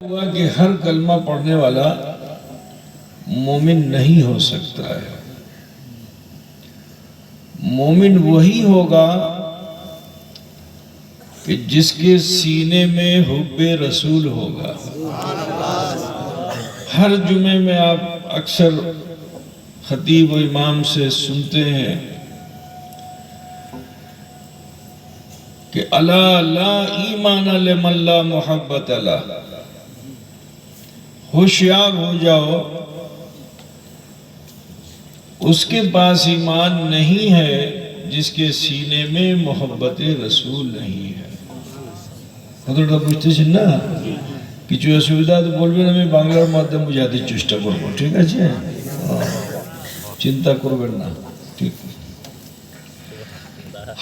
ہوا کہ ہر کلمہ پڑھنے والا مومن نہیں ہو سکتا ہے۔ مومن وہی ہوگا کہ جس کے سینے میں حب رسول ہوگا۔ ہر جمعے میں آپ اکثر خطیب و امام سے سنتے ہیں کہ الا لا ایمان لمن لا محبت له، ہوشیار ہو جاؤ، اس کے پاس ایمان نہیں ہے جس کے سینے میں محبت رسول نہیں ہے۔ حضرت বুঝতে ছেন না কিছু অসুবিধা তো বলবেন, আমি বাংলার মাধ্যমে বোঝাতে চেষ্টা করব, ঠিক আছে? চিন্তা করবেন না, ঠিক।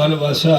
ভালোবাসা,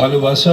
ভালোবাসা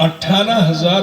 18,000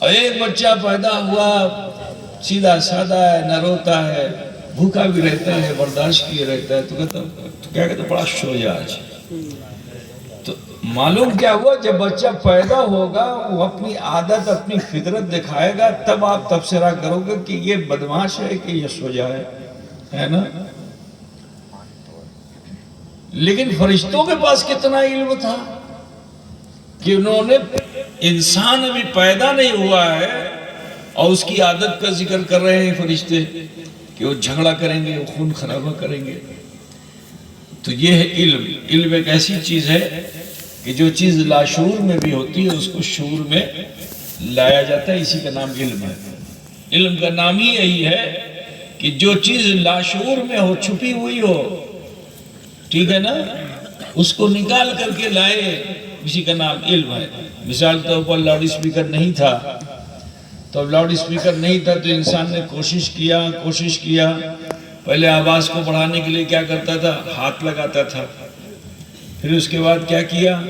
اور ایک بچہ پیدا ہوا سیدھا سادہ ہے، نہ روتا ہے، بھوکا بھی رہتا ہے، برداشت کیے رہتا ہے، تو کیا کہتا بڑا شوجا آج۔ تو معلوم کیا ہوا، جب بچہ پیدا ہوگا وہ اپنی عادت اپنی فطرت دکھائے گا، تب آپ تبصرہ کرو گے کہ یہ بدمعاش ہے کہ یہ شوجا ہے نا۔ لیکن فرشتوں کے پاس کتنا علم تھا کہ انہوں نے انسان ابھی پیدا نہیں ہوا ہے اور اس کی عادت کا ذکر کر رہے ہیں فرشتے کہ وہ جھگڑا کریں گے، وہ خون خرابہ کریں گے۔ تو یہ ہے علم۔ علم ایک ایسی چیز ہے کہ جو چیز لاشعور میں بھی ہوتی ہے اس کو شعور میں لایا جاتا ہے، اسی کا نام علم ہے۔ علم کا نام ہی یہی ہے کہ جو چیز لاشعور میں ہو، چھپی ہوئی ہو، ٹھیک ہے نا، اس کو نکال کر کے لائے، اسی کا نام علم ہے۔ مثال طور پر لاؤڈ اسپیکر نہیں تھا، تو اب لاؤڈ اسپیکر نہیں تھا تو انسان نے کوشش کیا، پہلے آواز کو بڑھانے کے لیے کیا کرتا تھا، ہاتھ لگاتا تھا، پھر اس کے بعد کیا کیا،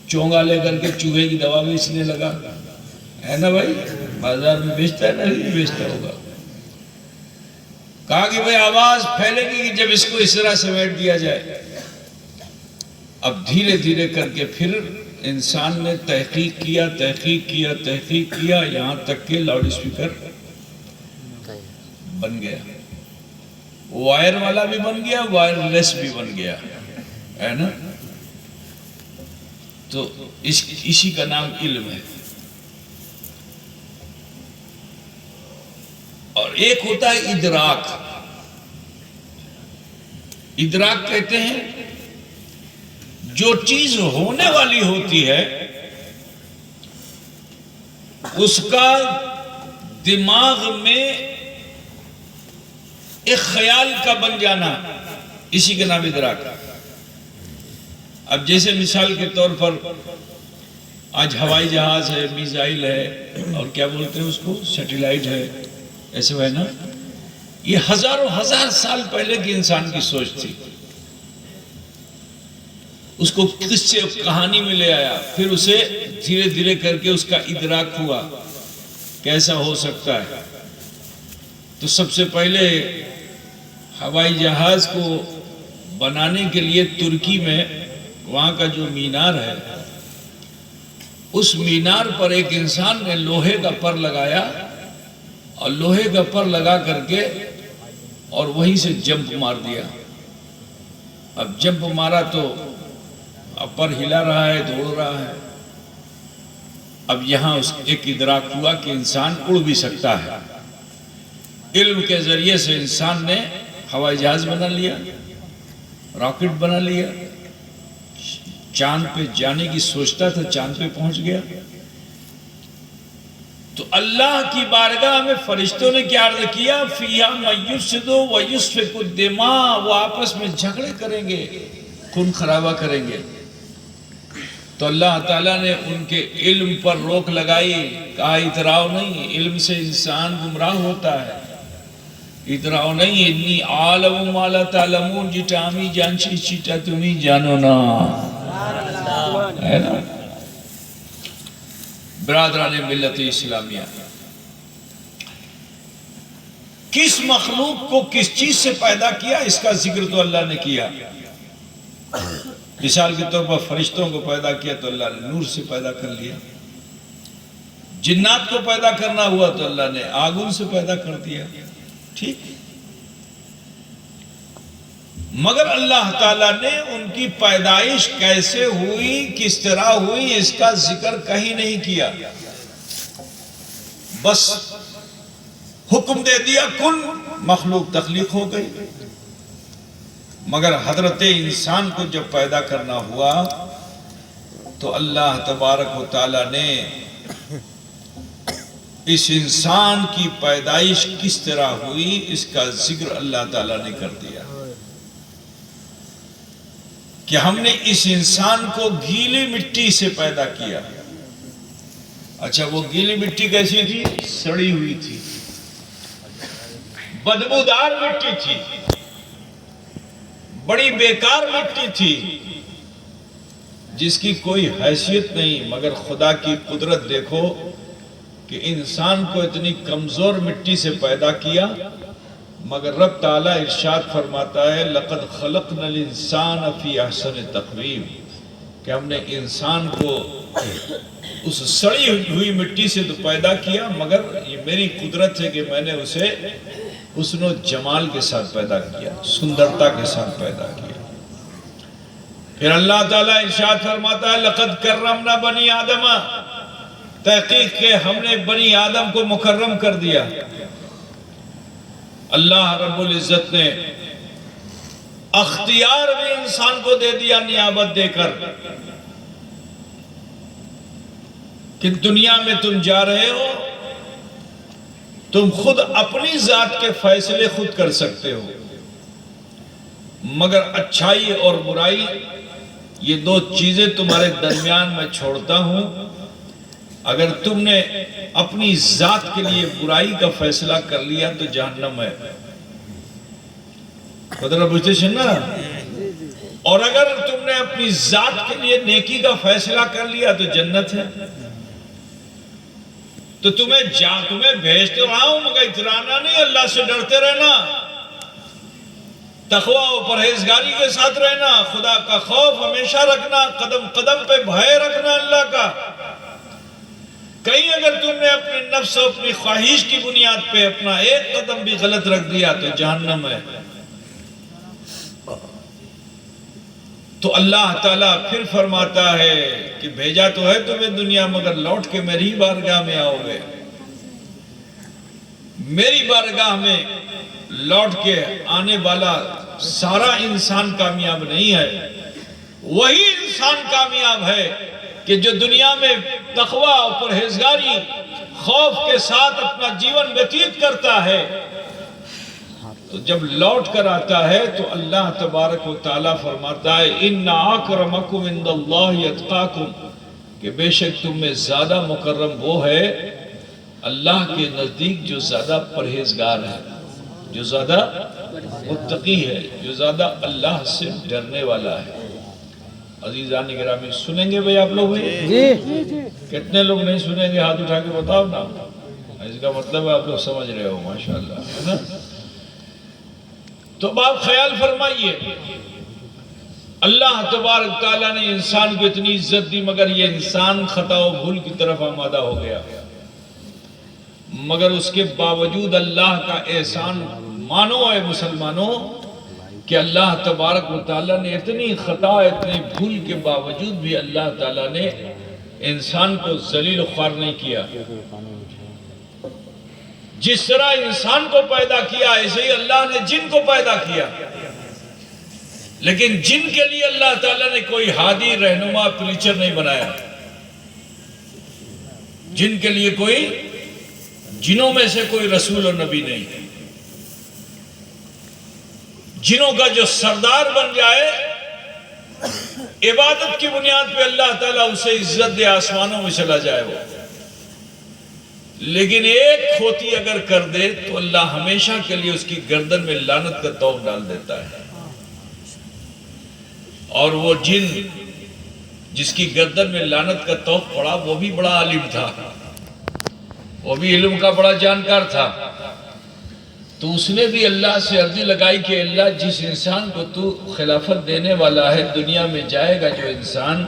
چونگا لے کر کے چوہے کی دوا بیچنے لگا، ہے نا بھائی، بازار میں بیچتا ہے نا، نہیں بیچتا ہوگا۔ کہا کہ بھئی آواز پھیلے گی کہ جب اس کو اس طرح سمیٹ دیا جائے۔ اب دھیرے دھیرے کر کے پھر انسان نے تحقیق کیا یہاں تک کہ لاؤڈ اسپیکر بن گیا، وائر والا بھی بن گیا، وائرلیس بھی بن گیا، ہے نا۔ تو اسی کا نام علم ہے۔ اور ایک ہوتا ہے ادراک۔ ادراک کہتے ہیں جو چیز ہونے والی ہوتی ہے اس کا دماغ میں ایک خیال کا بن جانا، اسی کا نام ادراک۔ اب جیسے مثال کے طور پر آج ہوائی جہاز ہے، میزائل ہے، اور کیا بولتے ہیں اس کو، سیٹلائٹ ہے، ایسے ہے نا، یہ ہزاروں ہزار سال پہلے کی انسان کی سوچ تھی۔ اس کو کس سے کہانی میں لے آیا، پھر اسے دھیرے دھیرے کر کے اس کا ادراک ہوا کیسا ہو سکتا ہے۔ تو سب سے پہلے ہوائی جہاز کو بنانے کے لیے ترکی میں وہاں کا جو مینار ہے، اس مینار پر ایک انسان نے لوہے کا پر لگایا، اور لوہے کا پر لگا کر کے اور وہیں سے جمپ مار دیا۔ اب جمپ مارا تو اب پر ہلا رہا ہے، دوڑ رہا ہے۔ اب یہاں اس ایک ادراک ہوا کہ انسان اڑ بھی سکتا ہے۔ علم کے ذریعے سے انسان نے ہوائی جہاز بنا لیا، راکٹ بنا لیا، چاند پہ جانے کی سوچتا تھا، چاند پہ پہنچ گیا۔ تو اللہ کی بارگاہ میں فرشتوں نے کیا عرض کیا، فیہا من یفسد و یسفک الدماء، وہ آپس میں جھگڑے کریں گے، خون خرابہ کریں گے۔ تو اللہ تعالیٰ نے ان کے علم پر روک لگائی، کہا اتراؤ نہیں، علم سے انسان گمراہ ہوتا ہے، اتراؤ نہیں، انی عالم ما لا تعلمون، جیٹا ہمیں جانچی چیٹا تمہیں جانو نا، ہے نا۔ برادران ملت اسلامیہ، کس مخلوق کو کس چیز سے پیدا کیا اس کا ذکر تو اللہ نے کیا۔ مثال کے طور پر فرشتوں کو پیدا کیا تو اللہ نے نور سے پیدا کر لیا، جنات کو پیدا کرنا ہوا تو اللہ نے آگن سے پیدا کر دیا، ٹھیک۔ مگر اللہ تعالیٰ نے ان کی پیدائش کیسے ہوئی، کس طرح ہوئی، اس کا ذکر کہیں نہیں کیا، بس حکم دے دیا کن، مخلوق تخلیق ہو گئی۔ مگر حضرت انسان کو جب پیدا کرنا ہوا تو اللہ تبارک و تعالیٰ نے اس انسان کی پیدائش کس طرح ہوئی اس کا ذکر اللہ تعالیٰ نے کر دیا کہ ہم نے اس انسان کو گیلی مٹی سے پیدا کیا۔ اچھا، وہ گیلی مٹی کیسی تھی؟ سڑی ہوئی تھی، بدبودار مٹی تھی، بڑی بیکار مٹی تھی، جس کی کوئی حیثیت نہیں۔ مگر خدا کی قدرت دیکھو، کہ انسان کو اتنی کمزور مٹی سے پیدا کیا، مگر رب تعالیٰ ارشاد فرماتا ہے لَقَدْ خَلَقْنَا الْإِنسَانَ فِي أَحْسَنِ تَقْوِيمٍ، کہ ہم نے انسان کو اس سڑی ہوئی مٹی سے تو پیدا کیا، مگر یہ میری قدرت ہے کہ میں نے اسے حسن و جمال کے ساتھ پیدا کیا، سندرتا کے ساتھ پیدا کیا۔ پھر اللہ تعالیٰ ارشاد فرماتا ہے لَقَدْ كَرَّمْنَا بَنِي آدَمَ، تحقیق کہ ہم نے بنی آدم کو مکرم کر دیا۔ اللہ رب العزت نے اختیار بھی انسان کو دے دیا نیابت دے کر کہ دنیا میں تم جا رہے ہو، تم خود اپنی ذات کے فیصلے خود کر سکتے ہو، مگر اچھائی اور برائی یہ دو چیزیں تمہارے درمیان میں چھوڑتا ہوں۔ اگر تم نے اپنی ذات کے لیے برائی کا فیصلہ کر لیا تو جہنم ہے، قدر بجھتے چھنا، اور اگر تم نے اپنی ذات کے لیے نیکی کا فیصلہ کر لیا تو جنت ہے۔ تو تمہیں بھیج تو رہا ہوں مگر اترانا نہیں، اللہ سے ڈرتے رہنا، تقوی و پرہیزگاری کے ساتھ رہنا، خدا کا خوف ہمیشہ رکھنا، قدم قدم پہ بھائے رکھنا اللہ کا۔ کہیں اگر تم نے اپنے نفس و اپنی خواہش کی بنیاد پہ اپنا ایک قدم بھی غلط رکھ دیا تو جہنم ہے۔ تو اللہ تعالیٰ پھر فرماتا ہے کہ بھیجا تو ہے تمہیں دنیا، مگر لوٹ کے میری بارگاہ میں آؤ گے۔ میری بارگاہ میں لوٹ کے آنے والا سارا انسان کامیاب نہیں ہے، وہی انسان کامیاب ہے کہ جو دنیا میں تقوی اور پرہیزگاری خوف کے ساتھ اپنا جیون ویتیت کرتا ہے، تو جب لوٹ کر آتا ہے تو اللہ تبارک و تعالیٰ فرماتا ہے اِنَّ أَكْرَمَكُمْ عِنْدَ اللَّهِ أَتْقَاكُمْ، کہ بے شک تم میں زیادہ مکرم وہ ہے اللہ کے نزدیک جو زیادہ پرہیزگار ہے، جو زیادہ متقی ہے، جو زیادہ اللہ سے ڈرنے والا ہے۔ عزیزان گرامی سنیں گے بھئی آپ لوگ کتنے لوگ نہیں سنیں گے؟ ہاتھ اٹھا کے بتاؤ نا، اس کا مطلب ہے آپ لوگ سمجھ رہے ہو ماشاءاللہ۔ تو آپ خیال فرمائیے، اللہ تبارک تعالیٰ نے انسان کو اتنی عزت دی، مگر یہ انسان خطا و بھول کی طرف آمادہ ہو گیا، مگر اس کے باوجود اللہ کا احسان مانو اے مسلمانوں کہ اللہ تبارک و تعالیٰ نے اتنی خطا اتنی بھول کے باوجود بھی اللہ تعالیٰ نے انسان کو ذلیل و خوار نہیں کیا۔ جس طرح انسان کو پیدا کیا ایسے ہی اللہ نے جن کو پیدا کیا، لیکن جن کے لیے اللہ تعالیٰ نے کوئی ہادی رہنما پریچر نہیں بنایا، جن کے لیے کوئی جنوں میں سے کوئی رسول اور نبی نہیں، جنوں کا جو سردار بن جائے عبادت کی بنیاد پہ اللہ تعالیٰ اسے عزت دے، آسمانوں میں چلا جائے وہ، لیکن ایک کھوتی اگر کر دے تو اللہ ہمیشہ کے لیے اس کی گردن میں لعنت کا طوق ڈال دیتا ہے۔ اور وہ جن جس کی گردن میں لعنت کا طوق پڑا وہ بھی بڑا عالم تھا، وہ بھی علم کا بڑا جانکار تھا، تو اس نے بھی اللہ سے عرضی لگائی کہ اللہ جس انسان کو تو خلافت دینے والا ہے، دنیا میں جائے گا جو انسان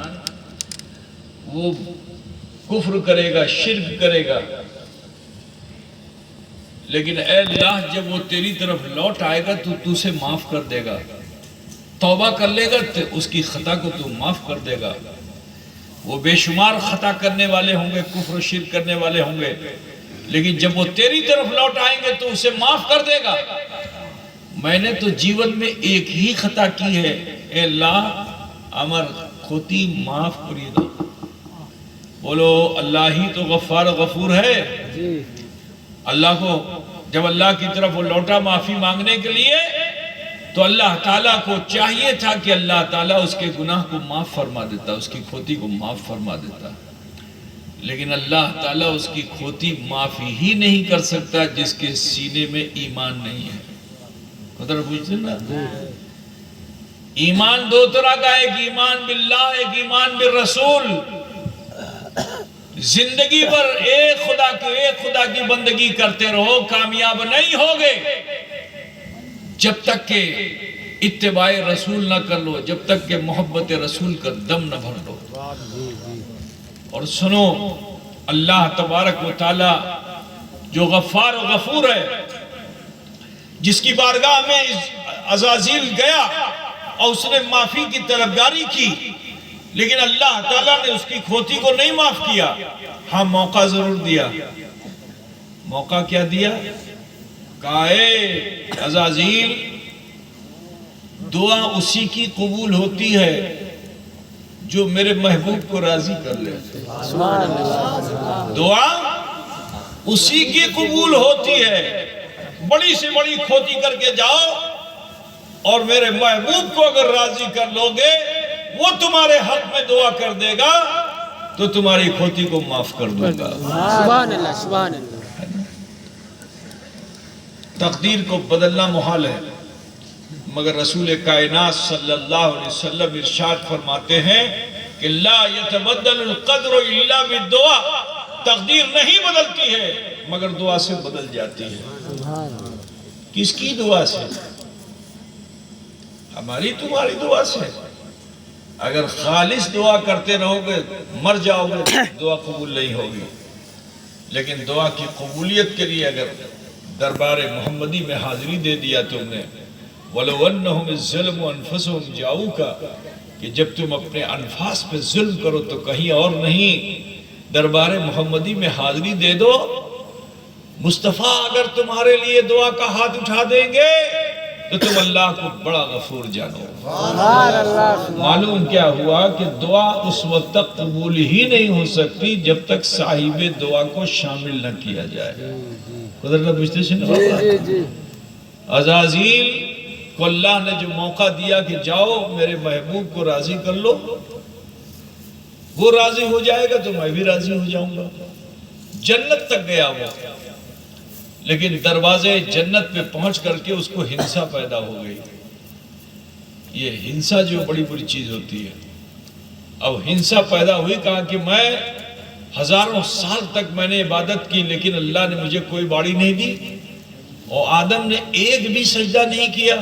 وہ کفر کرے گا، شرک کرے گا، لیکن اے اللہ جب وہ تیری طرف لوٹ آئے گا تو اسے معاف کر دے گا، توبہ کر لے گا تو اس کی خطا کو تو معاف کر دے گا۔ وہ بے شمار خطا کرنے والے ہوں گے، کفر و شرک کرنے والے ہوں گے، لیکن جب وہ تیری طرف لوٹ آئیں گے تو اسے معاف کر دے گا۔ میں نے تو جیون میں ایک ہی خطا کی ہے، اے اللہ امر کھوتی معاف کریے گا۔ بولو اللہ ہی تو غفار غفور ہے۔ اللہ کو جب اللہ کی طرف وہ لوٹا معافی مانگنے کے لیے تو اللہ تعالیٰ کو چاہیے تھا کہ اللہ تعالیٰ اس کے گناہ کو معاف فرما دیتا، اس کی کھوتی کو معاف فرما دیتا، لیکن اللہ تعالیٰ اس کی کھوتی معافی ہی نہیں کر سکتا جس کے سینے میں ایمان نہیں ہے۔ قدر پوچھتے نا، ایمان دو طرح کا، ایک ایمان باللہ، ایک ایمان بالرسول۔ زندگی پر ایک خدا کی بندگی کرتے رہو، کامیاب نہیں ہوگے جب تک کہ اتباع رسول نہ کر لو، جب تک کہ محبت رسول کا دم نہ بھر لو۔ اور سنو، اللہ تبارک و تعالی جو غفار و غفور ہے، جس کی بارگاہ میں عزازیل گیا اور اس نے معافی کی طلبگاری کی، لیکن اللہ تعالیٰ نے اس کی کھوتی کو نہیں معاف کیا۔ ہاں، موقع ضرور دیا۔ موقع کیا دیا؟ کہا اے عزازیل، دعا اسی کی قبول ہوتی ہے جو میرے محبوب کو راضی کر لے۔ دعا اسی کی قبول ہوتی ہے، بڑی سے بڑی کھوتی کر کے جاؤ اور میرے محبوب کو اگر راضی کر لو گے، وہ تمہارے حق میں دعا کر دے گا تو تمہاری کھوتی کو معاف کر دوں گا۔ سبحان اللہ، سبحان اللہ۔ تقدیر کو بدلنا محال ہے، مگر رسول کائنات صلی اللہ علیہ وسلم ارشاد فرماتے ہیں کہ لا يتبدل القدر الا بالدعاء، تقدیر نہیں بدلتی ہے مگر دعا سے بدل جاتی ہے۔ کس کی دعا سے؟ ہماری تمہاری دعا سے۔ اگر خالص دعا کرتے رہو گے مر جاؤ گے، دعا قبول نہیں ہوگی۔ لیکن دعا کی قبولیت کے لیے اگر دربار محمدی میں حاضری دے دیا تم نے، وَلَوْ أَنَّهُمْ الظَّلْمُ أَنفُسَهُمْ جَاءُوكَ، کہ جب تم اپنے انفاس پہ ظلم کرو تو کہیں اور نہیں، دربار محمدی میں حاضری دے دو، مصطفیٰ اگر تمہارے لیے دعا کا ہاتھ اٹھا دیں گے تو تم اللہ کو بڑا غفور جانو۔ معلوم کیا ہوا کہ دعا اس وقت تک قبول ہی نہیں ہو سکتی جب تک صاحب دعا کو شامل نہ کیا جائے۔ قدرت بجھتے سے عزازیل کو اللہ نے جو موقع دیا کہ جاؤ میرے محبوب کو راضی کر لو، وہ راضی ہو جائے گا تو میں بھی راضی ہو جاؤں گا۔ جنت تک گیا وہ، لیکن دروازے جنت پہ پہنچ کر کے اس کو ہنسا پیدا ہو گئی۔ یہ ہنسا جو بڑی بڑی چیز ہوتی ہے، اب ہنسا پیدا ہوئی، کہا کہ میں ہزاروں سال تک میں نے عبادت کی لیکن اللہ نے مجھے کوئی باڑی نہیں دی، اور آدم نے ایک بھی سجدہ نہیں کیا،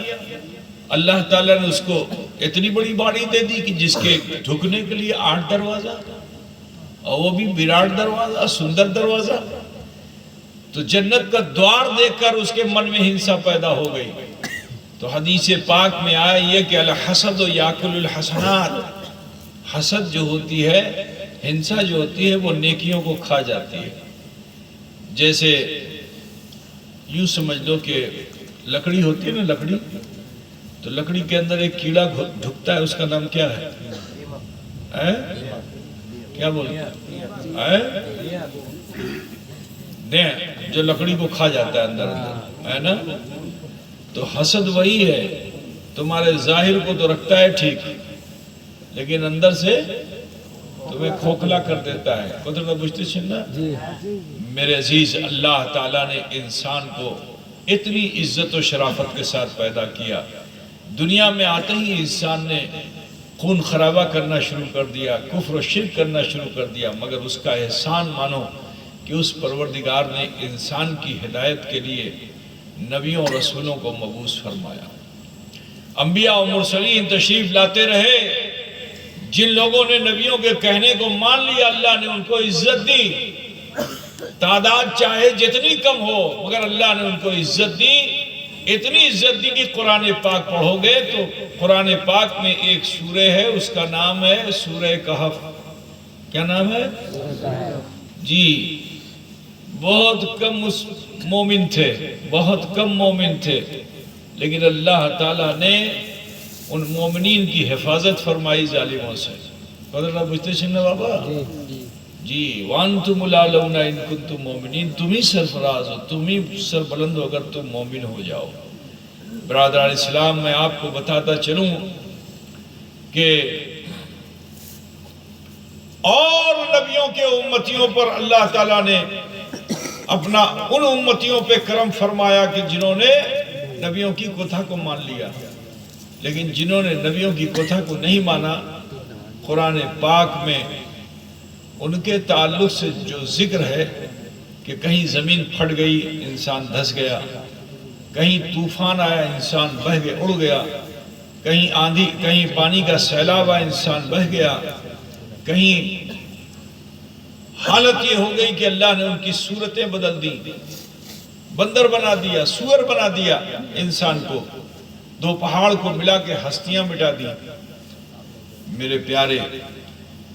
اللہ تعالیٰ نے اس کو اتنی بڑی باڑی دے دی کہ جس کے ڈھکنے کے لیے 8 دروازہ، اور وہ بھی وراٹ دروازہ، سندر دروازہ۔ تو جنت کا دوار دیکھ کر اس کے من میں ہنسا پیدا ہو گئی۔ تو حدیث پاک میں آیا یہ کہ الحسد یاکل الحسنات، حسد جو ہوتی ہے، ہنسا جو ہوتی ہے، وہ نیکیوں کو کھا جاتی ہے۔ جیسے یوں سمجھ لو کہ لکڑی ہوتی ہے نا، لکڑی، تو لکڑی کے اندر ایک کیڑا ڈھکتا ہے، اس کا نام کیا ہے؟ کیا بولتے ہیں؟ دیں، جو لکڑی کو کھا جاتا ہے اندر اندر، ہے نا؟ تو حسد وہی ہے، تمہارے ظاہر کو تو رکھتا ہے ٹھیک، لیکن اندر سے تمہیں کھوکھلا کر دیتا ہے۔ قدرت بجھتے چھنا؟ میرے عزیز، اللہ تعالیٰ نے انسان کو اتنی عزت و شرافت کے ساتھ پیدا کیا، دنیا میں آتے ہی انسان نے خون خرابہ کرنا شروع کر دیا، کفر و شرک کرنا شروع کر دیا، مگر اس کا احسان مانو کہ اس پروردگار نے انسان کی ہدایت کے لیے نبیوں اور رسولوں کو مبعوث فرمایا۔ انبیاء و مرسلین تشریف لاتے رہے، جن لوگوں نے نبیوں کے کہنے کو مان لیا اللہ نے ان کو عزت دی، تعداد چاہے جتنی کم ہو مگر اللہ نے ان کو عزت دی، اتنی عزت دی کہ قرآن پاک پڑھو گے تو قرآن پاک میں ایک سورہ ہے، اس کا نام ہے سورہ کہف۔ کیا نام ہے؟ جی، بہت کم مومن تھے، بہت کم مومن تھے، لیکن اللہ تعالیٰ نے ان مومنین کی حفاظت فرمائی ظالموں سے۔ قدر بجھتے چھنا بابا؟ جی، وَانْتُمُ الْأَعْلَوْنَ إِن كُنتُم مُؤْمِنِينَ، تم ہی سرفراز ہو، تم ہی سربلند ہو اگر تم مومن ہو جاؤ۔ برادران اسلام، میں آپ کو بتاتا چلوں کہ اور نبیوں کے امتیوں پر اللہ تعالیٰ نے اپنا ان امتیوں پہ کرم فرمایا کہ جنہوں نے نبیوں کی کتھا کو مان لیا، لیکن جنہوں نے نبیوں کی کتھا کو نہیں مانا، قرآن پاک میں ان کے تعلق سے جو ذکر ہے کہ کہیں زمین پھٹ گئی انسان دھس گیا، کہیں طوفان آیا انسان بہہ گیا اڑ گیا، کہیں آندھی، کہیں پانی کا سیلاب آیا انسان بہہ گیا، کہیں حالت یہ ہو گئی کہ اللہ نے ان کی صورتیں بدل دی، بندر بنا دیا، سور بنا دیا انسان کو، دو پہاڑ کو ملا کے ہستیاں مٹا دی۔ میرے پیارے،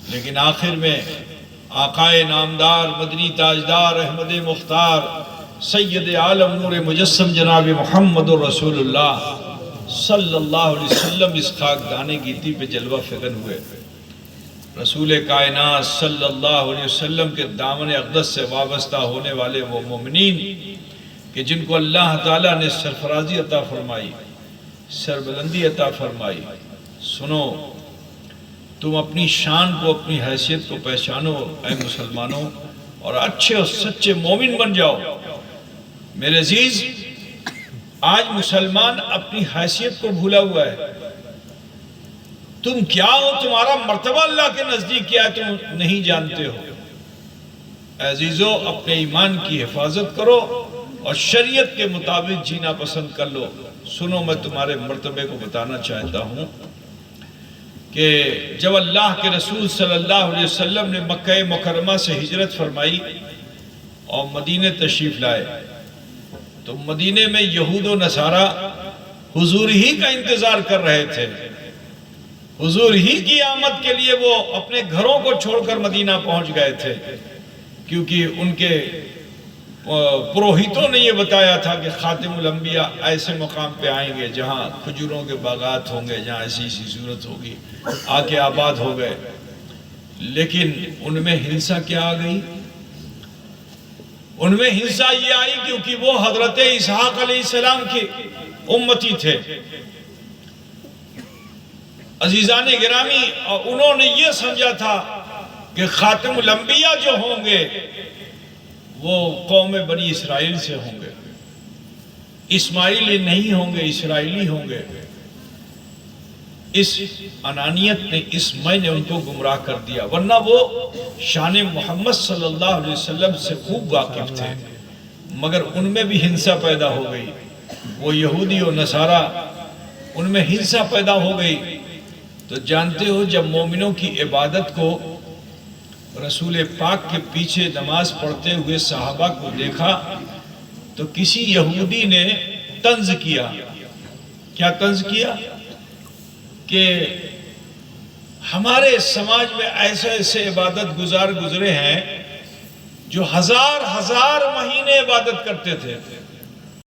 لیکن آخر میں آقائے نامدار، مدنی تاجدار، احمد مختار، سید عالم نور مجسم جناب محمد رسول اللہ صلی اللہ علیہ وسلم اس خاکدان گیتی پہ جلوہ فغن ہوئے۔ رسول کائنات صلی اللہ علیہ وسلم کے دامن اقدس سے وابستہ ہونے والے وہ مومنین کہ جن کو اللہ تعالیٰ نے سرفرازی عطا فرمائی، سربلندی عطا فرمائی، سنو تم اپنی شان کو، اپنی حیثیت کو پہچانو اے مسلمانوں، اور اچھے اور سچے مومن بن جاؤ۔ میرے عزیز، آج مسلمان اپنی حیثیت کو بھولا ہوا ہے۔ تم کیا ہو، تمہارا مرتبہ اللہ کے نزدیک کیا ہے، تم نہیں جانتے ہو۔ اے عزیزو، اپنے ایمان کی حفاظت کرو اور شریعت کے مطابق جینا پسند کر لو۔ سنو، میں تمہارے مرتبے کو بتانا چاہتا ہوں کہ جب اللہ کے رسول صلی اللہ علیہ وسلم نے مکہ مکرمہ سے ہجرت فرمائی اور مدینہ تشریف لائے تو مدینے میں یہود و نصارہ حضور ہی کا انتظار کر رہے تھے۔ حضور ہی کی آمد کے لیے وہ اپنے گھروں کو چھوڑ کر مدینہ پہنچ گئے تھے، کیونکہ ان کے پروہیتوں نے یہ بتایا تھا کہ خاتم الانبیاء ایسے مقام پہ آئیں گے جہاں کھجوروں کے باغات ہوں گے، جہاں ایسی صورت ہوگی، آ کے آباد ہو گئے۔ لیکن ان میں ہنسا کیا آ گئی؟ ان میں ہنسا یہ آئی کیونکہ وہ حضرت اسحاق علیہ السلام کی امتی تھے۔ عزیزان گرامی، اور انہوں نے یہ سمجھا تھا کہ خاتم الانبیاء جو ہوں گے وہ قوم بنی اسرائیل سے ہوں گے، اسماعیلی نہیں ہوں گے، اسرائیلی ہوں گے۔ اس انانیت نے، اس میں نے ان کو گمراہ کر دیا، ورنہ وہ شان محمد صلی اللہ علیہ وسلم سے خوب واقف تھے، مگر ان میں بھی ہنسا پیدا ہو گئی۔ وہ یہودی و نصارہ، ان میں ہنسا پیدا ہو گئی۔ تو جانتے ہو، جب مومنوں کی عبادت کو رسول پاک کے پیچھے نماز پڑھتے ہوئے صحابہ کو دیکھا تو کسی یہودی نے طنز کیا۔ کیا طنز کیا؟ کہ ہمارے سماج میں ایسے ایسے عبادت گزار گزرے ہیں جو ہزار ہزار مہینے عبادت کرتے تھے،